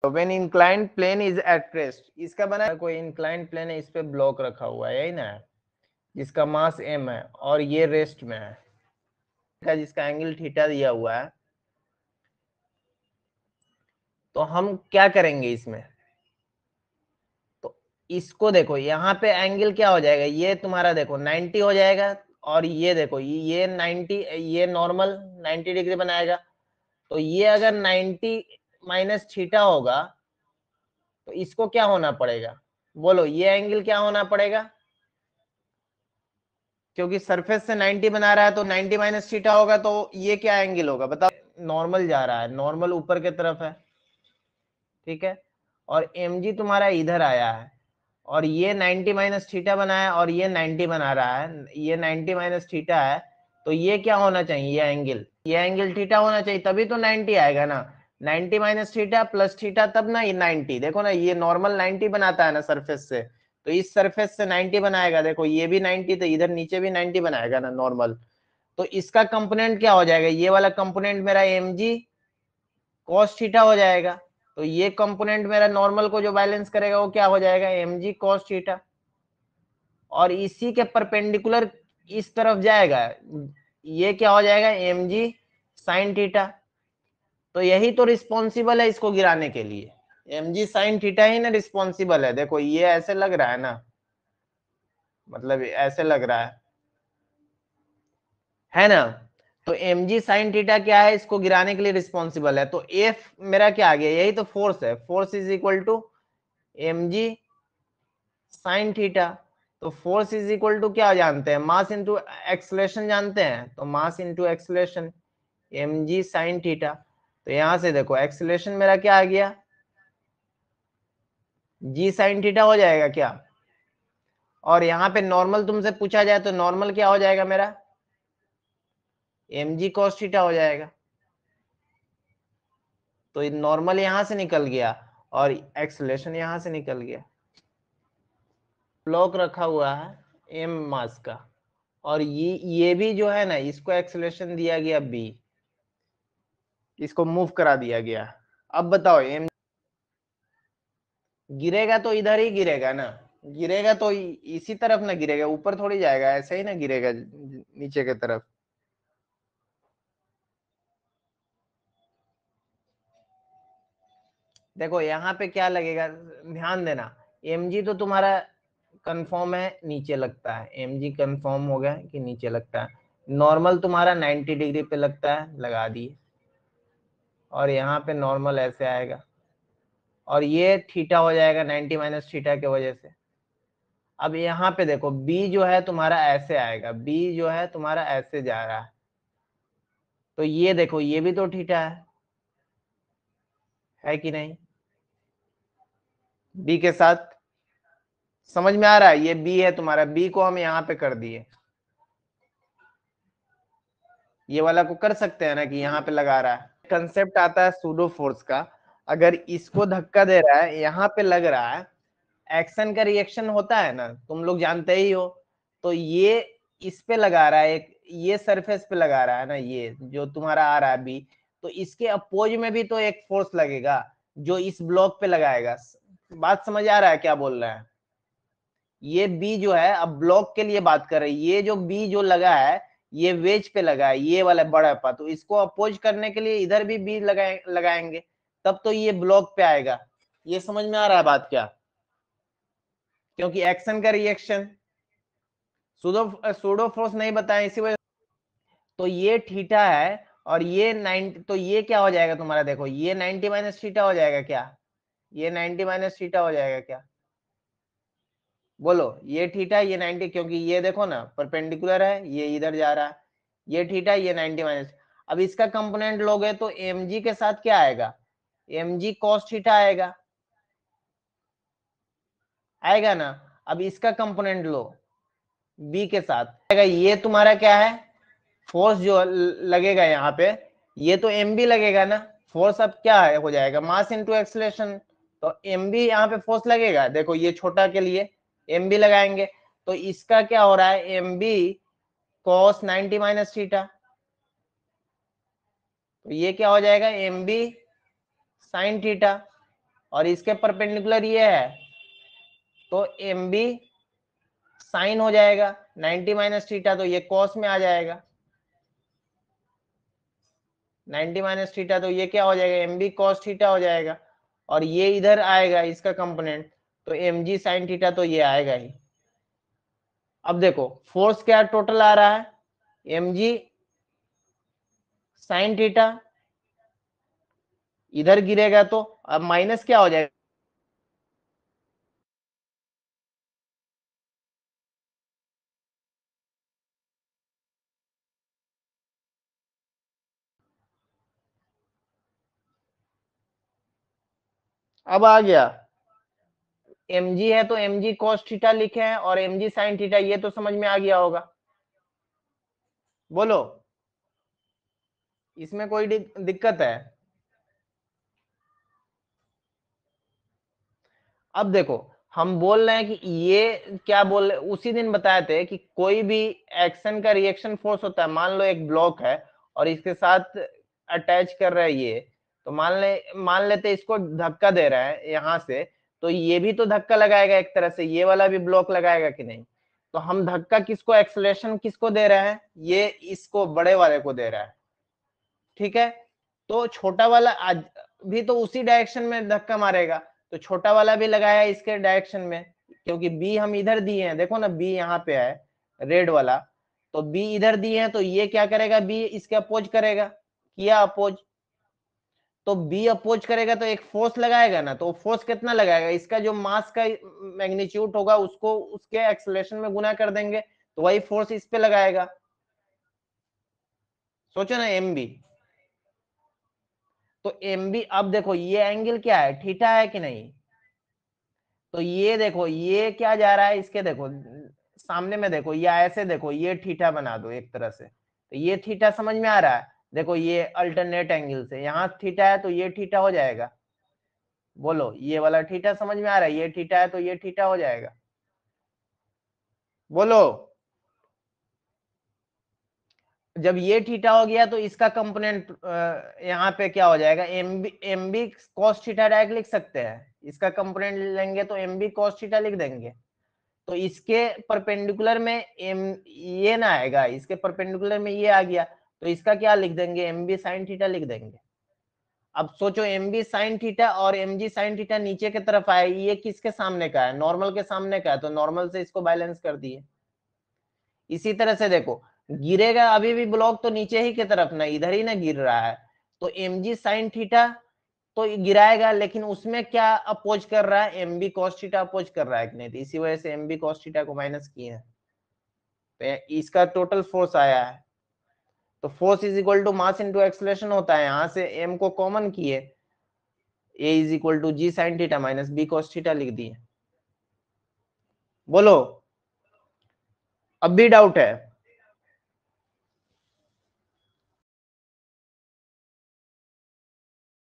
When inclined plane is at rest, इसका बना कोई इंक्लाइंड प्लेन है, इस पे ब्लॉक रखा हुआ है, यही ना है, जिसका मास m है और ये रेस्ट में है, जिसका एंगल थीटा दिया हुआ है। तो हम क्या करेंगे इसमें, तो इसको देखो यहाँ पे एंगल क्या हो जाएगा, ये तुम्हारा देखो 90 हो जाएगा, और ये देखो ये 90, ये नॉर्मल 90 डिग्री बनाएगा। तो ये अगर 90 माइनस थीटा होगा तो इसको क्या होना पड़ेगा, बोलो ये एंगल क्या होना पड़ेगा, क्योंकि सरफेस से 90 बना रहा है तो 90 माइनस थीटा होगा, तो ये क्या एंगल होगा बताओ। नॉर्मल जा रहा है, नॉर्मल ऊपर की तरफ है, ठीक है, और mg तुम्हारा इधर आया है, और ये 90 माइनस थीटा बना है, और ये 90 बना रहा है, ये 90 माइनस थीटा है, तो ये क्या होना चाहिए, ये एंगल थीटा होना चाहिए, तभी तो 90 आएगा ना। 90 माइनस थीटा प्लस थीटा, तब ना ये 90, देखो ना ये नॉर्मल 90 बनाता है ना सरफेस से, तो इस सरफेस से 90 बनाएगा, देखो ये भी 90, तो इधर नीचे भी 90 बनाएगा ना नॉर्मल। तो इसका कंपोनेंट क्या हो जाएगा, ये वाला कंपोनेंट मेरा mg cos थीटा हो जाएगा, तो ये कंपोनेंट मेरा नॉर्मल को जो बैलेंस करेगा वो क्या हो जाएगा, mg cos थीटा, और इसी के परपेंडिकुलर इस तरफ जाएगा, ये क्या हो जाएगा, mg sin थीटा। तो यही तो रिस्पॉन्सिबल है इसको गिराने के लिए, mg sin थीटा ही ना रिस्पॉन्सिबल है। देखो ये ऐसे लग रहा है ना, मतलब ऐसे लग रहा है ना। तो mg sin थीटा क्या है, इसको गिराने के लिए रिस्पॉन्सिबल है। तो F मेरा क्या आ गया, यही तो फोर्स है, force is equal to mg sin theta. तो फोर्स इज इक्वल टू क्या जानते हैं, मास इंटू एक्सलेशन जानते हैं, तो mass into acceleration mg sin theta. तो यहां से देखो एक्सलेशन मेरा क्या आ गया, g sin थीटा हो जाएगा क्या, और यहाँ पे नॉर्मल तुमसे पूछा जाए तो नॉर्मल क्या हो जाएगा मेरा, mg cos थीटा हो जाएगा। तो नॉर्मल यहां से निकल गया और एक्सलेशन यहां से निकल गया। ब्लॉक रखा हुआ है m मास का, और ये भी जो है ना, इसको एक्सलेशन दिया गया b, इसको मूव करा दिया गया। अब बताओ m गिरेगा तो इधर ही गिरेगा ना, गिरेगा तो इसी तरफ ना गिरेगा, ऊपर थोड़ी जाएगा, ऐसे ही ना गिरेगा नीचे की तरफ। देखो यहाँ पे क्या लगेगा, ध्यान देना, mg तो तुम्हारा कंफर्म है नीचे लगता है, mg कंफर्म हो गया कि नीचे लगता है। नॉर्मल तुम्हारा 90 डिग्री पे लगता है, लगा दिए, और यहाँ पे नॉर्मल ऐसे आएगा, और ये थीटा हो जाएगा 90 माइनस थीटा की वजह से। अब यहाँ पे देखो b जो है तुम्हारा ऐसे आएगा, b जो है तुम्हारा ऐसे जा रहा है, तो ये देखो ये भी तो थीटा है कि नहीं, b के साथ, समझ में आ रहा है, ये b है तुम्हारा, b को हम यहाँ पे कर दिए, ये वाला को कर सकते हैं ना कि यहाँ पे लगा रहा है। कंसेप्ट आता है सूडो फोर्स का, अगर इसको धक्का दे रहा है, यहाँ पे लग रहा है, एक्शन का रिएक्शन होता है ना, तुम लोग जानते ही हो। तो ये इस पे लगा रहा है, एक ये सरफेस पे लगा रहा है ना, ये जो तुम्हारा आ रहा है बी, तो इसके अपोज में भी तो एक फोर्स लगेगा जो इस ब्लॉक पे लगाएगा। बात समझ आ रहा है क्या बोल रहा है, ये बी जो है, अब ब्लॉक के लिए बात कर रहे हैं, ये जो बी जो लगा है ये वेज पे लगा है, ये वाला बड़ा पा, तो इसको अपोज करने के लिए इधर भी बी लगाएंगे, तब तो ये ब्लॉक पे आएगा। ये समझ में आ रहा है बात क्या, क्योंकि एक्शन का रिएक्शन, सूडो फोर्स नहीं बताया इसी वजह। तो ये थीटा है और ये 90, तो ये क्या हो जाएगा तुम्हारा, देखो ये 90 माइनस थीटा हो जाएगा क्या, ये 90 माइनस थीटा हो जाएगा क्या, बोलो ये थीटा ये 90, क्योंकि ये देखो ना परपेंडिकुलर है, ये इधर जा रहा है, ये थीटा ये 90 माइनस। अब इसका कंपोनेंट लोगे तो mg के साथ क्या आएगा, mg cos थीटा आएगा, आएगा ना। अब इसका कंपोनेंट लो b के साथ आएगा, ये तुम्हारा क्या है, फोर्स जो लगेगा यहाँ पे, ये तो mb लगेगा ना, फोर्स अब क्या है हो जाएगा, मास इनटू एक्सेलरेशन। तो mb यहाँ पे फोर्स लगेगा, देखो ये छोटा के लिए mb लगाएंगे, तो इसका क्या हो रहा है, mb cos 90 माइनस थीटा, तो ये क्या हो जाएगा mb sin थीटा। और इसके परपेंडिकुलर ये है, तो एम बी साइन हो जाएगा 90 माइनस थीटा, तो ये कॉस में आ जाएगा 90 माइनस थीटा, तो ये क्या हो जाएगा, एम बी कॉस थीटा हो जाएगा। और ये इधर आएगा इसका कंपोनेंट, तो एम जी साइन थीटा, तो ये आएगा ही। अब देखो फोर्स क्या टोटल आ रहा है, एम जी साइन थीटा, इधर गिरेगा तो अब माइनस क्या हो जाएगा, अब आ गया mg है तो mg cos थीटा लिखे हैं और mg sin थीटा, ये तो समझ में आ गया होगा। बोलो इसमें कोई दिक्कत है? अब देखो हम बोल रहे हैं कि ये क्या बोल रहे, उसी दिन बताए थे कि कोई भी एक्शन का रिएक्शन फोर्स होता है। मान लो एक ब्लॉक है और इसके साथ अटैच कर रहा है ये, तो मान लेते इसको धक्का दे रहा है यहां से, तो ये भी तो धक्का लगाएगा एक तरह से, ये वाला भी ब्लॉक लगाएगा कि नहीं। तो हम धक्का किसको, एक्सलेशन किसको दे रहे हैं, ये इसको बड़े वाले को दे रहा है, ठीक है। तो छोटा वाला आज भी तो उसी डायरेक्शन में धक्का मारेगा, तो छोटा वाला भी लगाया इसके डायरेक्शन में, क्योंकि बी हम इधर दिए हैं, देखो ना बी यहाँ पे है रेड वाला, तो बी इधर दिए हैं, तो ये क्या करेगा, बी इसके अपोज करेगा, किया अपोज, तो बी अपोज करेगा तो एक फोर्स लगाएगा ना, तो फोर्स कितना लगाएगा, इसका जो मास का मैग्नीट्यूड होगा उसको उसके एक्सेलरेशन में गुना कर देंगे, तो वही फोर्स इस पे लगाएगा। सोचो ना एम बी, तो एम बी, अब देखो ये एंगल क्या है, थीटा है कि नहीं, तो ये देखो ये क्या जा रहा है, इसके देखो सामने में देखो, या ऐसे देखो, ये थीटा बना दो एक तरह से, तो ये थीटा समझ में आ रहा है, देखो ये अल्टरनेट एंगल से यहाँ थीटा है तो ये थीटा हो जाएगा। बोलो ये वाला थीटा समझ में आ रहा है, ये थीटा है तो ये थीटा हो जाएगा। बोलो जब ये थीटा हो गया तो इसका कंपोनेंट यहाँ पे क्या हो जाएगा, M B cos theta direct लिख सकते हैं, इसका कंपोनेंट लेंगे तो एम बी कॉस थीटा लिख देंगे। तो इसके परपेंडिकुलर में एम ये ना आएगा, इसके परपेंडिकुलर में ये आ गया, तो इसका क्या लिख देंगे, एम बी साइन थीटा लिख देंगे। अब सोचो एम बी साइन थीटा और एम जी साइन थीटा नीचे की तरफ आए, ये किसके सामने का है, नॉर्मल के सामने का है, तो नॉर्मल से इसको बैलेंस कर दिए। इसी तरह से देखो गिरेगा अभी भी ब्लॉक तो नीचे ही की तरफ ना, इधर ही ना गिर रहा है, तो एम जी साइन थीटा तो गिराएगा, लेकिन उसमें क्या अपोज कर रहा है, M B cos theta oppose कर रहा है कि नहीं, तो इसी वजह से एम बी कॉस थीटा को माइनस किए हैं, तो इसका टोटल फोर्स आया है। तो force is equal to mass into acceleration होता है, यहां से एम को कॉमन किए, A is equal to G sine theta minus B cos theta लिख दिए। बोलो अब भी डाउट है?